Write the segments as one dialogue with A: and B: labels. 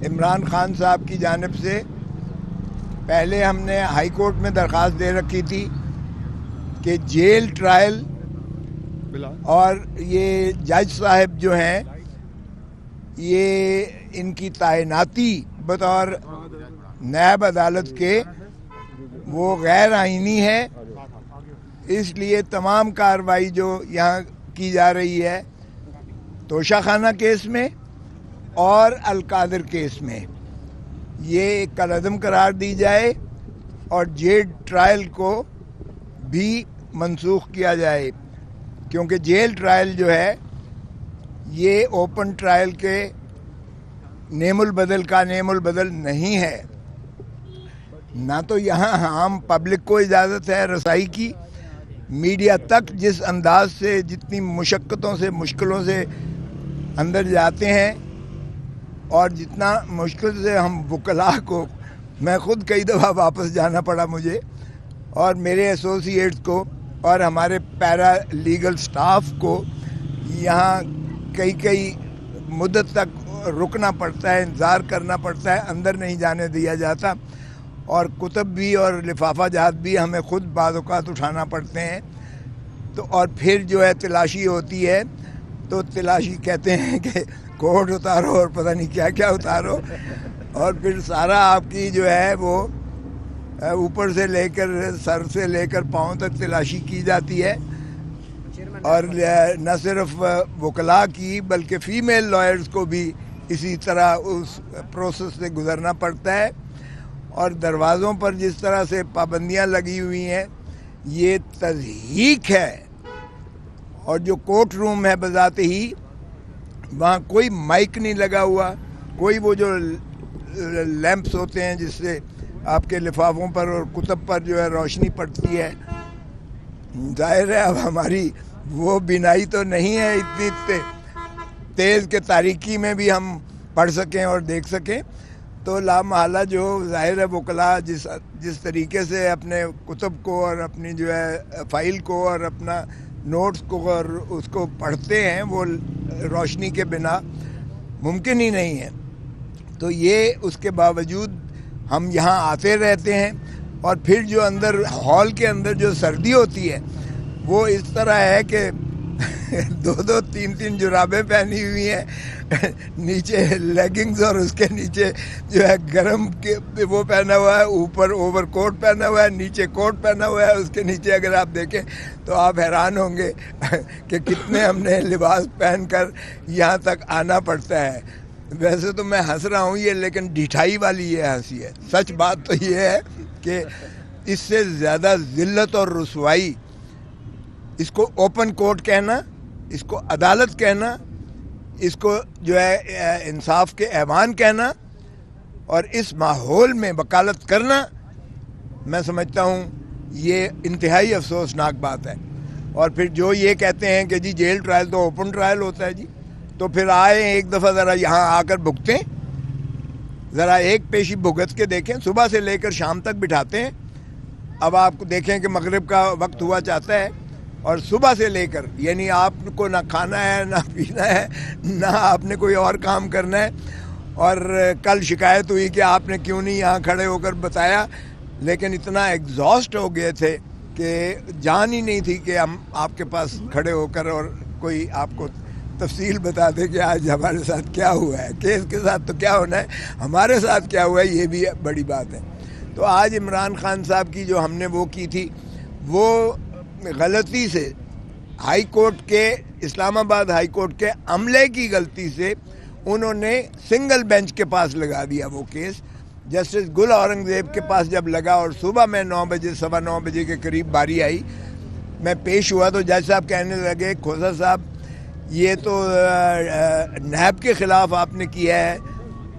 A: عمران خان صاحب کی جانب سے پہلے ہم نے ہائی کورٹ میں درخواست دے رکھی تھی کہ جیل ٹرائل اور یہ جج صاحب جو ہیں یہ ان کی تعیناتی بطور نائب عدالت کے وہ غیر آئینی ہے، اس لیے تمام کارروائی جو یہاں کی جا رہی ہے توشہ خانہ کیس میں اور القادر کیس میں یہ ایک کالعدم قرار دی جائے اور جیل ٹرائل کو بھی منسوخ کیا جائے، کیونکہ جیل ٹرائل جو ہے یہ اوپن ٹرائل کے نیم البدل کا نیم البدل نہیں ہے۔ نہ تو یہاں عام پبلک کو اجازت ہے رسائی کی، میڈیا تک جس انداز سے جتنی مشقتوں سے مشکلوں سے اندر جاتے ہیں اور جتنا مشکل سے ہم وکلاء کو، میں خود کئی دفعہ واپس جانا پڑا مجھے اور میرے ایسوسیٹس کو اور ہمارے پیرا لیگل سٹاف کو یہاں کئی مدت تک رکنا پڑتا ہے، انتظار کرنا پڑتا ہے، اندر نہیں جانے دیا جاتا، اور کتب بھی اور لفافہ جات بھی ہمیں خود بعض اوقات اٹھانا پڑتے ہیں۔ تو اور پھر جو ہے تلاشی ہوتی ہے تو تلاشی کہتے ہیں کہ کوٹ اتارو اور پتہ نہیں کیا کیا اتارو، اور پھر سارا آپ کی جو ہے وہ اوپر سے لے کر سر سے لے کر پاؤں تک تلاشی کی جاتی ہے، اور نہ صرف وکلاء کی بلکہ فیمیل لائرز کو بھی اسی طرح اس پروسیس سے گزرنا پڑتا ہے، اور دروازوں پر جس طرح سے پابندیاں لگی ہوئی ہیں یہ تضحیک ہے، اور جو کورٹ روم ہے بذات ہی وہاں کوئی مائک نہیں لگا ہوا، کوئی وہ جو لیمپس ہوتے ہیں جس سے آپ کے لفافوں پر اور کتب پر جو ہے روشنی پڑتی ہے، ظاہر ہے اب ہماری وہ بینائی تو نہیں ہے اتنی تیز کہ تاریکی میں بھی ہم پڑھ سکیں اور دیکھ سکیں، تو لا محالہ جو ظاہر ہے وکلاء جس طریقے سے اپنے کتب کو اور اپنی جو ہے فائل کو اور اپنا نوٹس کو اور اس کو پڑھتے ہیں وہ روشنی کے بنا ممکن ہی نہیں ہے۔ تو یہ اس کے باوجود ہم یہاں آتے رہتے ہیں، اور پھر جو اندر ہال کے اندر جو سردی ہوتی ہے وہ اس طرح ہے کہ دو تین جرابیں پہنی ہوئی ہیں، نیچے لیگنگز اور اس کے نیچے جو ہے گرم وہ پہنا ہوا ہے، اوپر اوور کوٹ پہنا ہوا ہے، نیچے کوٹ پہنا ہوا ہے، اس کے نیچے اگر آپ دیکھیں تو آپ حیران ہوں گے کہ کتنے ہم نے لباس پہن کر یہاں تک آنا پڑتا ہے۔ ویسے تو میں ہنس رہا ہوں یہ، لیکن ڈھٹائی والی یہ ہنسی ہے۔ سچ بات تو یہ ہے کہ اس سے زیادہ ذلت اور رسوائی، اس کو اوپن کورٹ کہنا، اس کو عدالت کہنا، اس کو جو ہے انصاف کے ایوان کہنا، اور اس ماحول میں وکالت کرنا، میں سمجھتا ہوں یہ انتہائی افسوسناک بات ہے۔ اور پھر جو یہ کہتے ہیں کہ جی جیل ٹرائل تو اوپن ٹرائل ہوتا ہے، جی تو پھر آئیں ایک دفعہ ذرا یہاں آ کر بھگتیں، ذرا ایک پیشی بھگت کے دیکھیں، صبح سے لے کر شام تک بٹھاتے ہیں۔ اب آپ کو دیکھیں کہ مغرب کا وقت ہوا چاہتا ہے، اور صبح سے لے کر یعنی آپ کو نہ کھانا ہے نہ پینا ہے نہ آپ نے کوئی اور کام کرنا ہے، اور کل شکایت ہوئی کہ آپ نے کیوں نہیں یہاں کھڑے ہو کر بتایا، لیکن اتنا ایگزاسٹ ہو گئے تھے کہ جان ہی نہیں تھی کہ ہم آپ کے پاس کھڑے ہو کر اور کوئی آپ کو تفصیل بتا دے کہ آج ہمارے ساتھ کیا ہوا ہے۔ کیس کے ساتھ تو کیا ہونا ہے، ہمارے ساتھ کیا ہوا ہے یہ بھی بڑی بات ہے۔ تو آج عمران خان صاحب کی جو ہم نے وہ کی تھی، وہ غلطی سے ہائی کورٹ کے، اسلام آباد ہائی کورٹ کے عملے کی غلطی سے انہوں نے سنگل بینچ کے پاس لگا دیا وہ کیس۔ جسٹس گل اورنگزیب کے پاس جب لگا اور صبح میں 9 بجے 9:15 بجے کے قریب باری آئی، میں پیش ہوا تو جج صاحب کہنے لگے کھوسا صاحب یہ تو نیب کے خلاف آپ نے کیا ہے،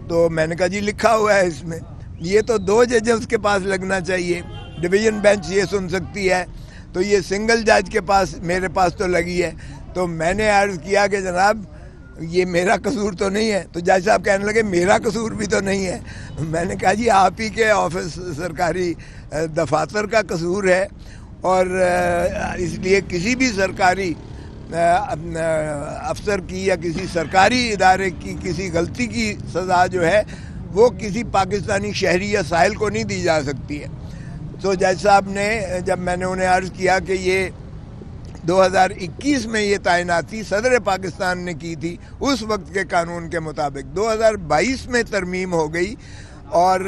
A: تو میں نے کہا جی لکھا ہوا ہے اس میں، یہ تو 2 ججز کے پاس لگنا چاہیے، ڈویژن بینچ یہ سن سکتی ہے، تو یہ سنگل جج کے پاس میرے پاس تو لگی ہے۔ تو میں نے عرض کیا کہ جناب یہ میرا قصور تو نہیں ہے، تو جج صاحب کہنے لگے میرا قصور بھی تو نہیں ہے۔ میں نے کہا جی آپ ہی کے آفس سرکاری دفاتر کا قصور ہے، اور اس لیے کسی بھی سرکاری افسر کی یا کسی سرکاری ادارے کی کسی غلطی کی سزا جو ہے وہ کسی پاکستانی شہری یا سائل کو نہیں دی جا سکتی ہے. تو جج صاحب نے جب میں نے انہیں عرض کیا کہ یہ 2021 میں یہ تعیناتی صدر پاکستان نے کی تھی اس وقت کے قانون کے مطابق، 2022 میں ترمیم ہو گئی اور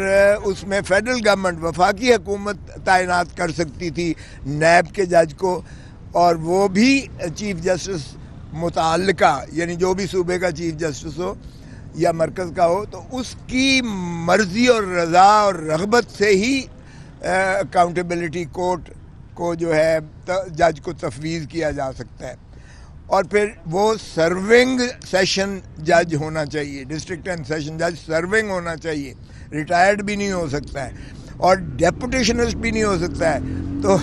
A: اس میں فیڈرل گورنمنٹ وفاقی حکومت تعینات کر سکتی تھی نیب کے جج کو، اور وہ بھی چیف جسٹس متعلقہ یعنی جو بھی صوبے کا چیف جسٹس ہو یا مرکز کا ہو، تو اس کی مرضی اور رضا اور رغبت سے ہی اکاؤنٹیبلٹی کورٹ کو جو ہے جج کو تفویض کیا جا سکتا ہے. اور پھر وہ سرونگ سیشن جج ہونا چاہیے، ڈسٹرکٹ اینڈ سیشن جج سرونگ ہونا چاہیے، ریٹائرڈ بھی نہیں ہو سکتا ہے اور ڈیپوٹیشنسٹ بھی نہیں ہو سکتا ہے. تو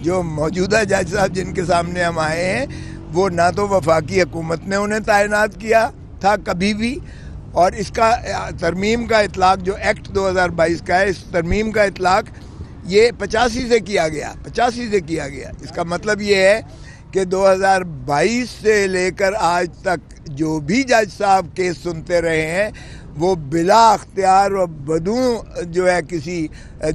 A: جو موجودہ جج صاحب جن کے سامنے ہم آئے ہیں وہ نہ تو وفاقی حکومت نے انہیں تعینات کیا تھا کبھی بھی، اور اس کا ترمیم کا اطلاق جو ایکٹ 2022 کا ہے، اس ترمیم کا اطلاق یہ 85 سے کیا گیا. اس کا مطلب یہ ہے کہ 2022 سے لے کر آج تک جو بھی جج صاحب کیس سنتے رہے ہیں وہ بلا اختیار و بدون جو ہے کسی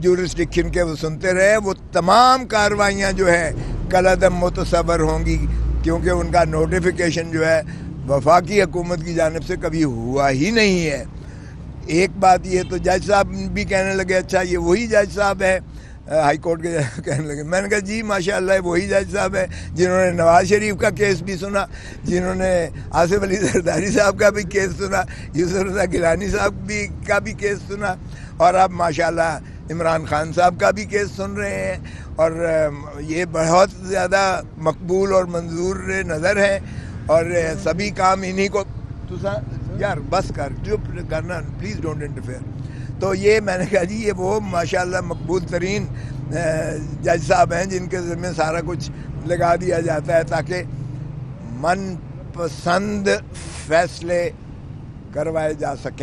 A: جورسڈکشن کے وہ سنتے رہے. وہ تمام کارروائیاں جو ہے کالعدم متصور ہوں گی، کیونکہ ان کا نوٹیفیکیشن جو ہے وفاقی حکومت کی جانب سے کبھی ہوا ہی نہیں ہے. ایک بات یہ تو جج صاحب بھی کہنے لگے اچھا یہ وہی جج صاحب ہے ہائی کورٹ کے کہنے لگے. میں نے کہا جی ماشاءاللہ وہی جج صاحب ہے جنہوں نے نواز شریف کا کیس بھی سنا، جنہوں نے آصف علی زرداری صاحب کا بھی کیس سنا، یوسف رضا گیلانی صاحب کا بھی کیس سنا، اور اب ماشاءاللہ عمران خان صاحب کا بھی کیس سن رہے ہیں. اور یہ بہت زیادہ مقبول اور منظور نظر ہے، اور سبھی کام انہی کو یار بس کر چپ کرنا پلیز ڈونٹ انٹرفیئر. تو یہ میں نے کہا جی یہ وہ ماشاءاللہ مقبول ترین جج صاحب ہیں جن کے ذمہ سارا کچھ لگا دیا جاتا ہے تاکہ من پسند فیصلے کروائے جا سکیں.